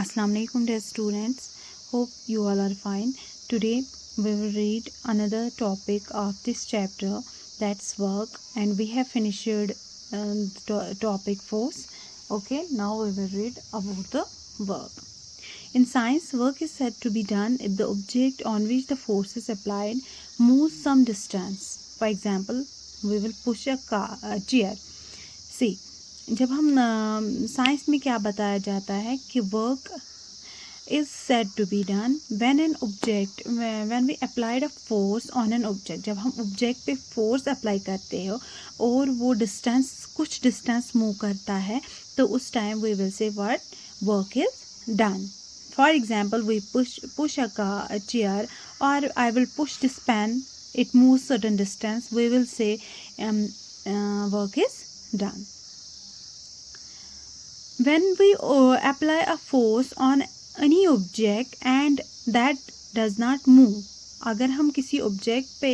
Assalamu alaikum dear students. Hope you all are fine. Today we will read another topic of this chapter, that's work, and we have finished topic 4. Okay, now we will read about the work. In science, work is said to be done if the object on which the force is applied moves some distance. For example, we will push a chair. See, जब हम science में क्या बताया जाता है कि work is said to be done when we applied a force on an object. जब हम ऑब्जेक्ट पे फोर्स अप्लाई करते हो और वो कुछ डिस्टेंस मूव करता है, तो उस time we will say what work is done. For example, we push a chair और I will push this pen, it moves certain distance, we will say work is done. When we apply a force on any object and that does not move, अगर हम किसी object पे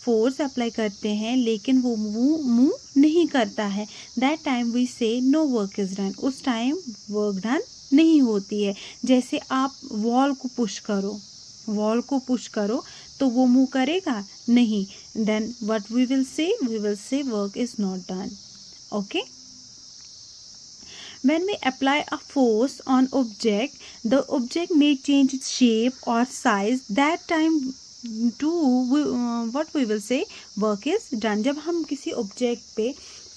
force apply करते हैं लेकिन वो move नहीं करता है, दैट टाइम वी से नो वर्क इज डन. उस टाइम वर्क डन नहीं होती है. जैसे आप वॉल को पुश करो तो वो मूव करेगा नहीं, then what we will say work is not done. Okay. When we apply a force on object, the object may change its shape or size. That time what we will say work is done. जब हम किसी object पे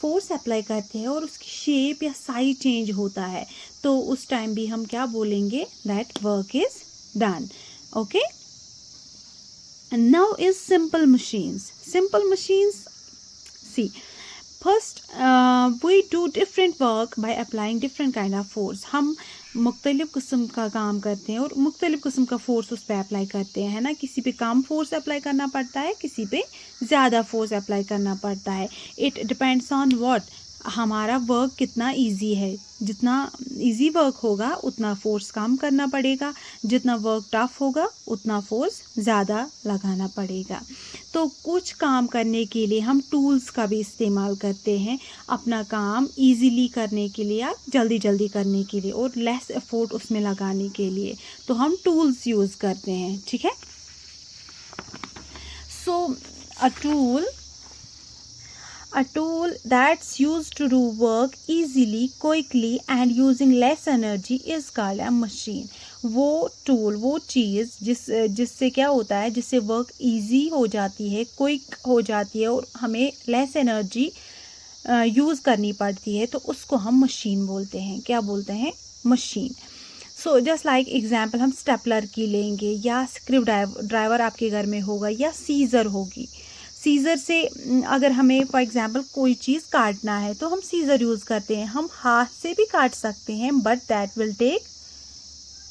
force apply करते हैं और उसकी shape या size change होता है, तो उस टाइम भी हम क्या बोलेंगे, that work is done. Okay. Now is simple machines. See, first we do different work by applying different kind of force. हम मुख्तलिफ किस्म का काम करते हैं और मुख्तलिफ किस्म का फोर्स उस पर अप्लाई करते हैं, है ना. किसी पे कम फोर्स अप्लाई करना पड़ता है, किसी पे ज़्यादा फोर्स अप्लाई करना पड़ता है. इट डिपेंड्स ऑन व्हाट, हमारा वर्क कितना इजी है. जितना इजी वर्क होगा उतना फोर्स कम करना पड़ेगा, जितना वर्क टफ होगा उतना फोर्स ज़्यादा लगाना पड़ेगा. तो कुछ काम करने के लिए हम टूल्स का भी इस्तेमाल करते हैं, अपना काम इजीली करने के लिए या जल्दी करने के लिए और लेस एफर्ट उसमें लगाने के लिए, तो हम टूल्स यूज़ करते हैं. ठीक है. सो a tool that's used to do work easily, quickly and using less energy is called a machine. वो चीज़ जिससे क्या होता है, जिससे वर्क इजी हो जाती है, क्विक हो जाती है और हमें लेस एनर्जी यूज़ करनी पड़ती है, तो उसको हम मशीन बोलते हैं. क्या बोलते हैं? Machine. So just like example हम स्टेपलर की लेंगे, या स्क्रू ड्राइवर आपके घर में होगा, या सीज़र होगी. सीज़र से अगर हमें फॉर एग्जांपल कोई चीज़ काटना है तो हम सीज़र यूज़ करते हैं. हम हाथ से भी काट सकते हैं, but that will take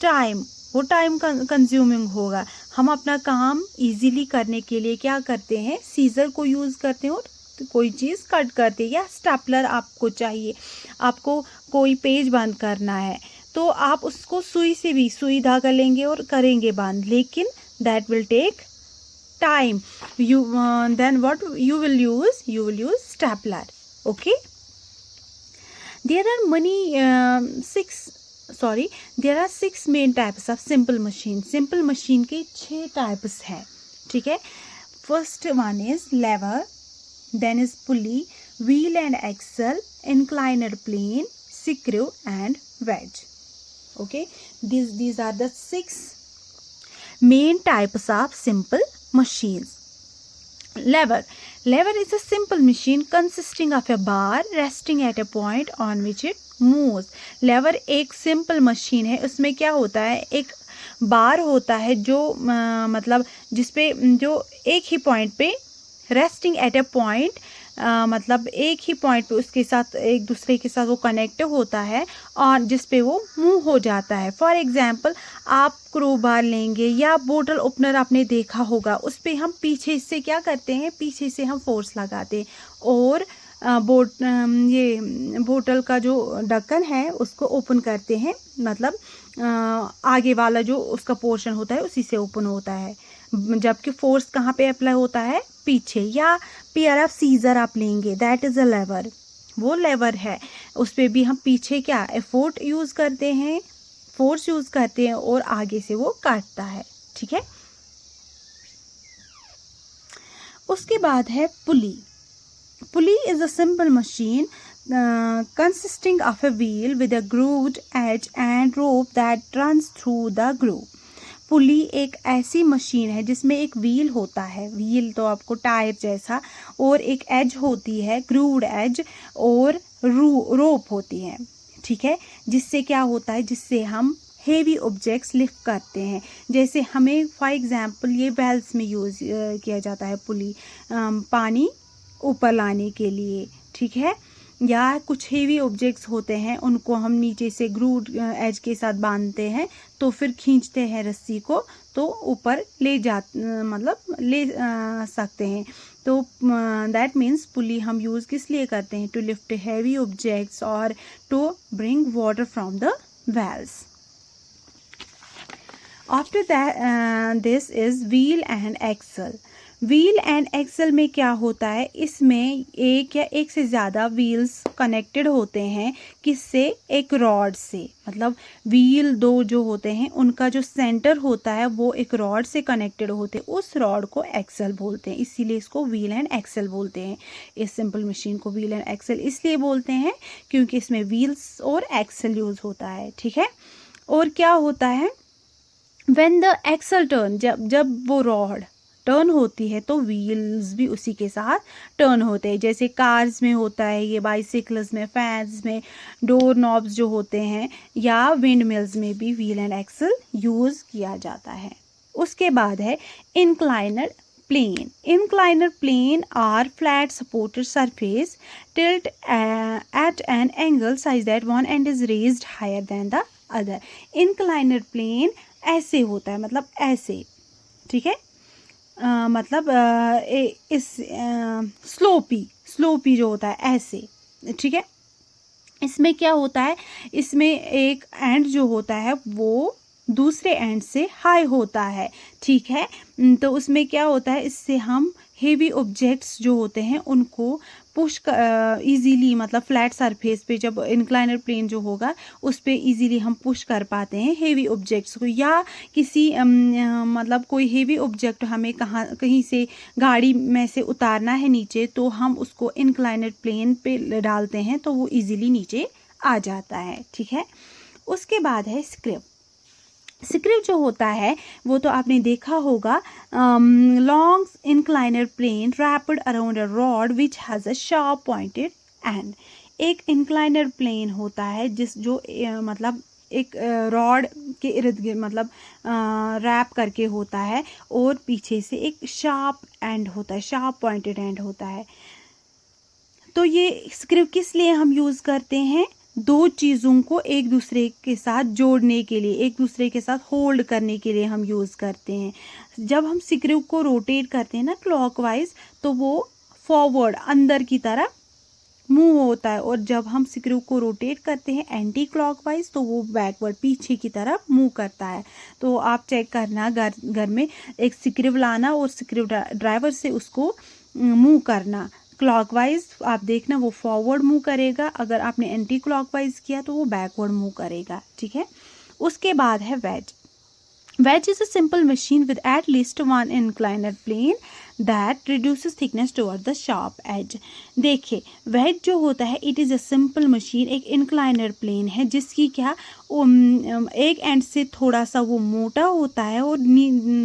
time. वो टाइम कंज्यूमिंग होगा. हम अपना काम इजीली करने के लिए क्या करते हैं, सीज़र को यूज़ करते हैं और कोई चीज़ कट करते हैं. या स्टेपलर आपको चाहिए, आपको कोई पेज बंद करना है तो आप उसको सुई धागा लेंगे और करेंगे बंद, लेकिन that will take time. Then what you will use stapler. Okay. There are six main types of simple machine के 6 types हैं. ठीक है. First one is lever, then is pulley, wheel and axle, inclined plane, screw and wedge. Okay. These are the 6 main types of simple machines. Lever is a simple machine consisting of a bar resting at a point on which it moves. Lever एक simple machine है. उसमें क्या होता है, एक बार होता है जो मतलब जिसपे जो एक ही पॉइंट पे resting at a point, मतलब एक ही पॉइंट पे उसके साथ एक दूसरे के साथ वो कनेक्ट होता है और जिस पे वो मूव हो जाता है. फॉर एग्जांपल, आप क्रोबार लेंगे या बोतल ओपनर आपने देखा होगा, उस पे हम पीछे से क्या करते हैं, पीछे से हम फोर्स लगाते हैं और ये बोतल का जो ढक्कन है उसको ओपन करते हैं, मतलब आगे वाला जो उसका पोर्शन होता है उसी से ओपन होता है, जबकि फोर्स कहाँ पे अप्लाई होता है, पीछे. या पेयर ऑफ सीजर आप लेंगे, दैट इज़ अ लेवर. वो लेवर है, उस पर भी हम पीछे क्या एफोर्ट यूज़ करते हैं फोर्स यूज़ करते हैं और आगे से वो काटता है, ठीक है। उसके बाद है pulley. Pulley is a simple machine consisting of a wheel with a grooved edge and rope that runs through the groove. पुली एक ऐसी मशीन है जिसमें एक व्हील होता है, व्हील तो आपको टायर जैसा, और एक एज होती है, ग्रूव्ड एज, और रोप होती है, ठीक है। जिससे क्या होता है, जिससे हम हेवी ऑब्जेक्ट्स लिफ्ट करते हैं। जैसे हमें फॉर एग्जांपल ये वेल्स में यूज़ किया जाता है पुली, पानी ऊपर लाने के लिए, ठीक है। या कुछ हेवी ऑब्जेक्ट्स होते हैं, उनको हम नीचे से ग्रूड एज के साथ बांधते हैं, तो फिर खींचते हैं रस्सी को, तो ऊपर ले सकते हैं। तो दैट मीन्स पुली हम यूज़ किस लिए करते हैं, टू लिफ्ट हेवी ऑब्जेक्ट्स और to bring water from the wells. After that this is wheel and axle. Wheel and axle में क्या होता है, इसमें एक या एक से ज़्यादा व्हील्स कनेक्टेड होते हैं, किससे, एक रॉड से। मतलब व्हील दो जो होते हैं उनका जो सेंटर होता है वो एक रॉड से कनेक्टेड होते हैं, उस रॉड को एक्सल बोलते हैं, इसीलिए इसको व्हील एंड एक्सल बोलते हैं। इस सिंपल मशीन को व्हील एंड एक्सल इसलिए बोलते हैं क्योंकि इसमें व्हील्स और एक्सल यूज़ होता है, ठीक है। और क्या होता है, व्हेन द एक्सल टर्न, जब वो रॉड टर्न होती है तो व्हील्स भी उसी के साथ टर्न होते हैं। जैसे कार्स में होता है ये, बाइसिकल्स में, फैंस में, डोर नॉब्स जो होते हैं, या विंड मिल्स में भी व्हील एंड एक्सल यूज़ किया जाता है। उसके बाद है inclined plane. Inclined plane are flat supported surface tilt at an angle such that one end is raised higher than the other. Inclined plane ऐसे होता है, मतलब ऐसे, ठीक है। मतलब इस स्लोपी जो होता है ऐसे, ठीक है। इसमें क्या होता है, इसमें एक एंड जो होता है वो दूसरे एंड से हाई होता है, ठीक है। तो उसमें क्या होता है, इससे हम हेवी ऑब्जेक्ट्स जो होते हैं उनको पुश इजीली, मतलब फ्लैट सरफेस पे जब इंक्लाइनर प्लेन जो होगा उस पे इजीली हम पुश कर पाते हैं हेवी ऑब्जेक्ट्स को। या किसी मतलब कोई हेवी ऑब्जेक्ट हमें कहीं से गाड़ी में से उतारना है नीचे, तो हम उसको इंक्लाइनर प्लेन पे डालते हैं तो वो इजीली नीचे आ जाता है, ठीक है। उसके बाद है स्क्रिप। स्क्रिप जो होता है वो तो आपने देखा होगा, long inclined plane wrapped around a rod which has a sharp pointed end. एक इंक्लाइनर प्लेन होता है जो मतलब एक रॉड के इर्द गिर्द, मतलब रैप करके होता है, और पीछे से एक शार्प एंड होता है, शार्प पॉइंटेड एंड होता है। तो ये स्क्रिप किस लिए हम यूज़ करते हैं, दो चीज़ों को एक दूसरे के साथ जोड़ने के लिए, एक दूसरे के साथ होल्ड करने के लिए हम यूज़ करते हैं। जब हम स्क्रू को रोटेट करते हैं ना क्लॉकवाइज, तो वो फॉरवर्ड अंदर की तरफ मूव होता है, और जब हम स्क्रू को रोटेट करते हैं एंटी क्लॉकवाइज तो वो बैकवर्ड पीछे की तरफ मूव करता है। तो आप चेक करना, घर में एक स्क्रू लाना और स्क्रू ड्राइवर से उसको मूव करना। क्लॉकवाइज आप देखना वो फॉरवर्ड मूव करेगा, अगर आपने एंटी क्लॉकवाइज किया तो वो बैकवर्ड मूव करेगा, ठीक है। उसके बाद है veg. Wedge is a simple machine with at least one incliner plane that reduces thickness toward the sharp edge. देखिए wedge जो होता है it is a simple machine, एक incliner plane है जिसकी क्या एक एंड से थोड़ा सा वो मोटा होता है और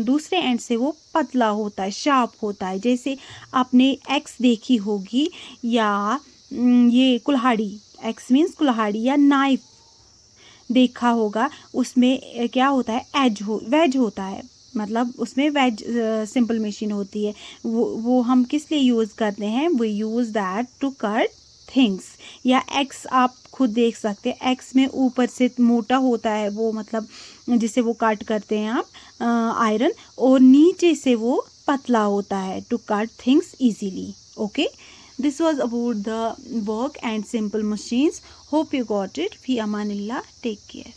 दूसरे एंड से वो पतला होता है, शार्प होता है। जैसे आपने एक्स देखी होगी, या ये कुल्हाड़ी, एक्स मीन्स कुल्हाड़ी, या नाइफ देखा होगा, उसमें क्या होता है, वेज होता है, मतलब उसमें वेज सिंपल मशीन होती है। वो हम किस लिए यूज़ करते हैं, we use that to cut things. या एक्स आप खुद देख सकते हैं, एक्स में ऊपर से मोटा होता है वो, मतलब जिसे वो कट करते हैं आप आयरन, और नीचे से वो पतला होता है to cut things easily. Okay, this was about the work and simple machines. Hope you got it. Fi amanillah. Take care.